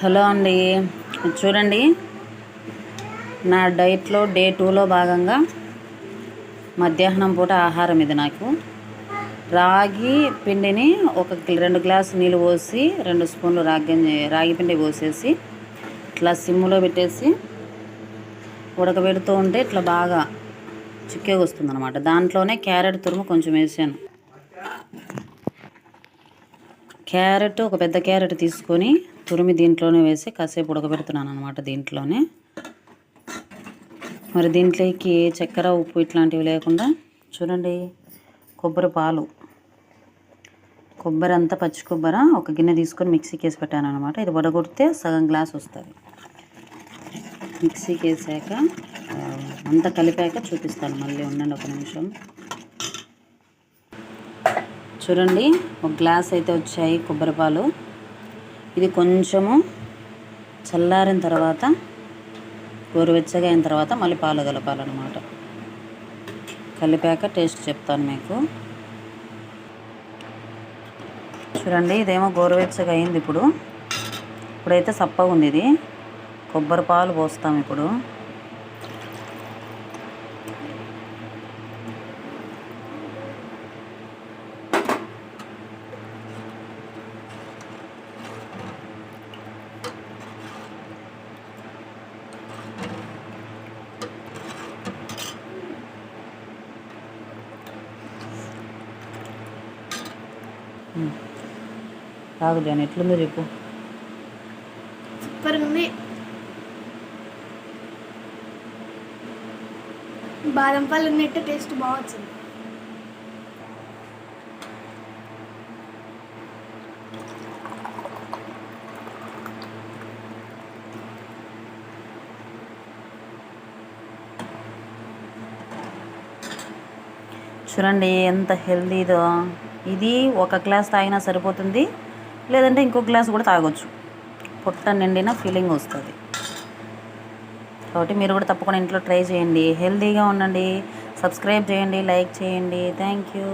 Hello అండి, చూడండి నా డైట్లో డే 2లో భాగంగా మధ్యాహ్నం పూట ఆహారం ఇది. నాకు రాగి పిండిని ఒక 2 గ్లాసు నీళ్ళు పోసి 2 స్పూన్లు రాగి పిండి పోసేసి ఇట్లా సిమ్లో పెట్టేసి ఉడకబెడుతూ ఉంటే ఇట్లా బాగా చిక్కగా వస్తుంది అనమాట. దాంట్లోనే క్యారెట్ తురుము కొంచెం వేసాను. క్యారెట్ ఒక పెద్ద క్యారెట్ తీసుకొని తురిమి దీంట్లోనే వేసి కాసేపు ఉడకబెడుతున్నాను అనమాట. దీంట్లోనే మరి దీంట్లోకి చక్కెర ఉప్పు ఇట్లాంటివి లేకుండా చూడండి కొబ్బరి పాలు, కొబ్బరి అంతా పచ్చి కొబ్బరి ఒక గిన్నె తీసుకొని మిక్సీకి వేసి పెట్టాను అనమాట. ఇది వడగొడితే సగం గ్లాస్ వస్తుంది. మిక్సీకి వేసాక అంతా కలిపాక చూపిస్తాను. మళ్ళీ ఉండండి ఒక నిమిషం. చూడండి ఒక గ్లాస్ అయితే వచ్చాయి కొబ్బరి పాలు. ఇది కొంచెము చల్లారిన తర్వాత గోరువెచ్చగా అయిన తర్వాత మళ్ళీ పాలు కలపాలన్నమాట. కలిపాక టేస్ట్ చెప్తాను మీకు. చూడండి ఇదేమో గోరువెచ్చగా అయింది. ఇప్పుడైతే సప్పగా ఉంది. ఇది కొబ్బరి పాలు పోస్తాం ఇప్పుడు. తాగు జాన్, ఎట్లుందో చెప్పు. సూపర్ ఉంది. బాదం పాలు ఉన్నట్టు టేస్ట్ బాగా వచ్చింది. చూడండి ఎంత హెల్దీదో. ఇది ఒక గ్లాస్ తాగినా సరిపోతుంది, లేదంటే ఇంకో గ్లాస్ కూడా తాగొచ్చు. పొట్ట నిండిన ఫీలింగ్ వస్తుంది. కాబట్టి మీరు కూడా తప్పకుండా ఇంట్లో ట్రై చేయండి. హెల్దీగా ఉండండి. సబ్స్క్రైబ్ చేయండి, లైక్ చేయండి. Thank you.